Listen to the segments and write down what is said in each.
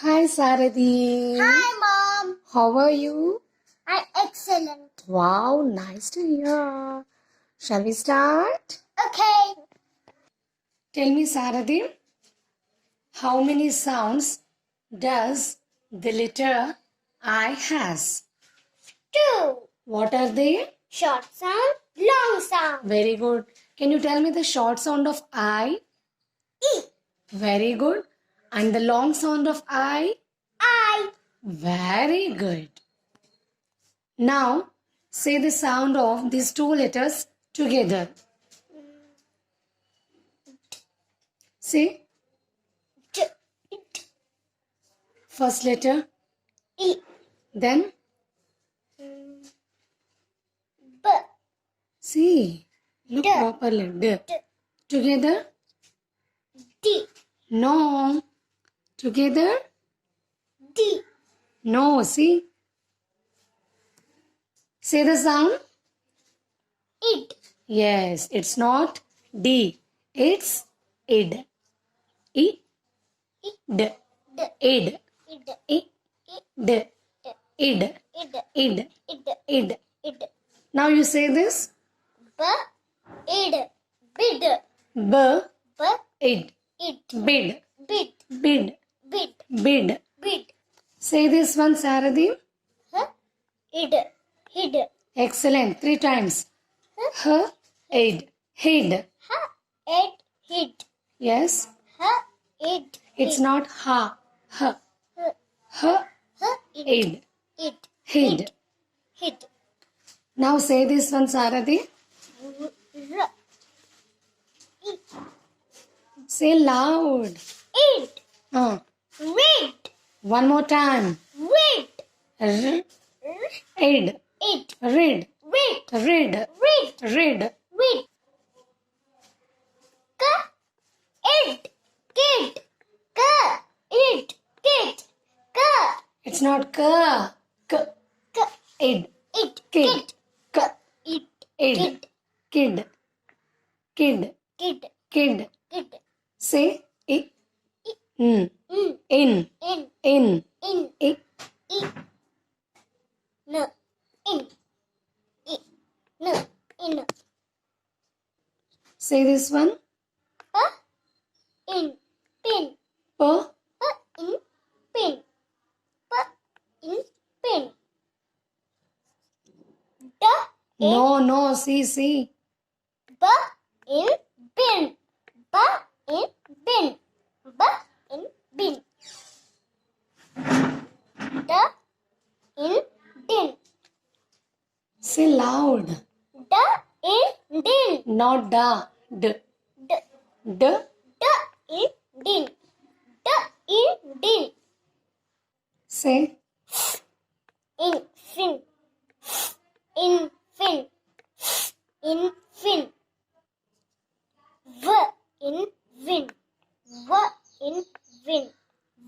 Hi Saradi. Hi, Mom. How are you? I'm excellent. Wow, nice to hear. Shall we start? Okay. Tell me, Saradi, how many sounds does the letter I has? 2. What are they? Short sound, long sound. Very good. Can you tell me the short sound of I? E. Very good. And the long sound of I? I. Very good. Now, say the sound of these two letters together. Say D. first letter, E. then B. see. Look D. properly. D. D. Together? D. No. Together? D. No. See. Say the sound. It. Yes, it's not D. It's id. I. D. D. Id. Id. I. D. Id. Id. Id. Id. Id. Id. Now you say this. B. Id. Bid. B. B. Id. It. Bid. Bid. Bid. Bid. Bid. Bid. Say this one, Saradi. H. Id. Hid. Excellent. 3 times. H. Id. Hid. H. Ed. Hid. Yes. H. Id. It's not ha. H. H. H. H. Id. It. Hid. Hid. Now say this one, Saradi. R. E. Say loud. It. Read. Read. One more time. Read. R. R. Id. It. Read. Read. Read. Read. Read. Read. K. It. Kid. K. It. Kid. K. It's not k. K. K. Id. It. Kid. K. It. Id. Kid. Kid. Kid. Kid. Kid. Say I. In. In. In. In. In. I. I. N. In. I. N. In. Say this one. P. In. Pin. P. P. In. Pin. P. In. Pin. D. In. No. See. B. In. Bin. B. In. Bin. B. In. Bin. D. In. Din. Say loud. D. In. Din. Not da. D. D. D. D. In. Din. D. In. Din. Say In. Fin. In. Fin. In. Fin. V. In. Win. V. In. Win.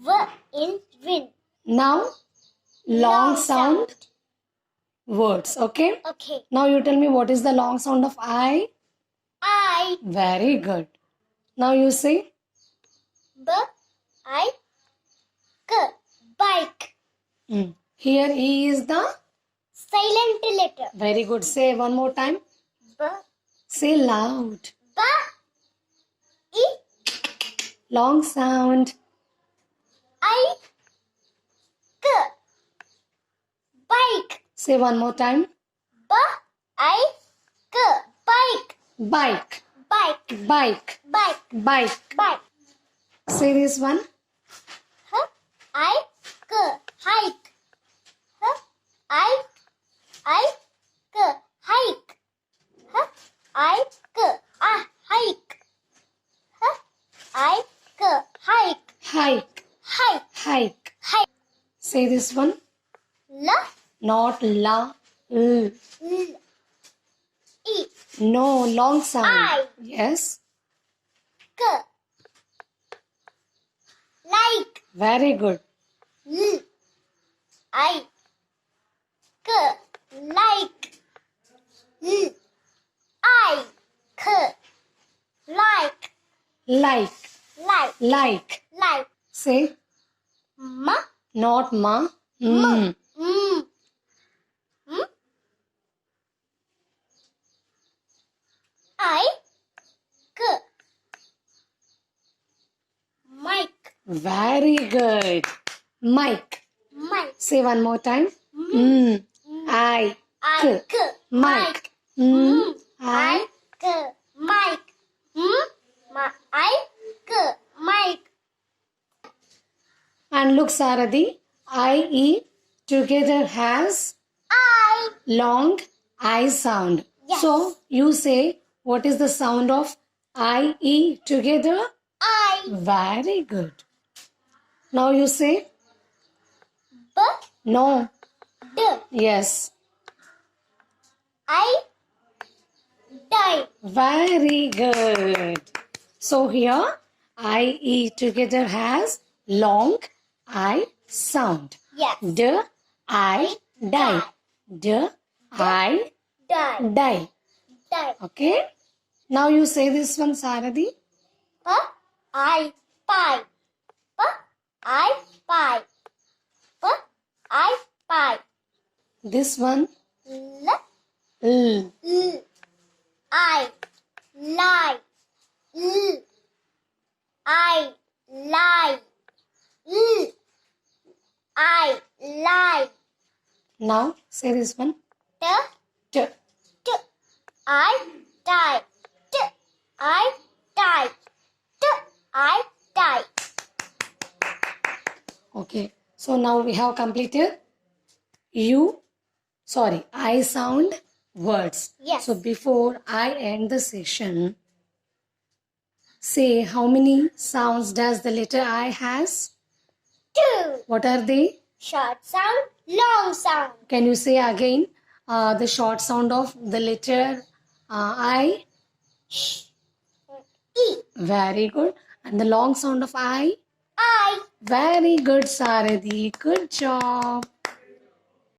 V. In. Win. now long sound words. Okay. Okay. Now you tell me what is the long sound of I. I. Very good. Now you say B. I. K. Bike. Here E is the Silent letter. very good. Say one more time. B. Say loud. B. E. Long sound. I. K. Bike. Say one more time. B. I. K. Bike. Bike. Bike. Bike. Bike. Bike. Bike. Say this one. H. I. K. Hike. H. I. K. Hike. H. I. K. Hike. H. I. K. Hike. Hike. Hike. Hike. Hike. Say this one. L. Not la. L. L. E. No, long sound. I. Yes. K. Like. Very good. L. I. K. Like. L. I. K. Like. Like. Like. Like. Like. Say M. Not ma. Mm. Mm. Mm. I. K. Mike. Very good. Mike. Mike. Say one more time. Mm. I. I. K. Mike. Mm. I. K. Mike. I. K. Mike. And look, Sarathi. I-E together has I. long I sound. Yes. So you say, what is the sound of I-E together? I. Very good. Now you say, B. no. D. Yes. I. Die. Very good. So here, I-E together has long I sound. Yes. D, I, die. D, I, Die. die. Die. Okay? Now you say this one, Sarathi. P. I. Pie. P. I. Pie. P. I. Pie. This one, L. L. L. I. Lie. L. I. Lie. L. I. Lie. Now say this one, T. T. T. I. Die. T. I. Die. T. I. Die. Okay. So now we have completed I sound words. Yes. So before I end the session, say how many sounds does the letter I has? 2. What are they? Short sound. Long sound. Can you say again the short sound of the letter I? E. Very good. And the long sound of I? I. Very good, Sarathi. Good job.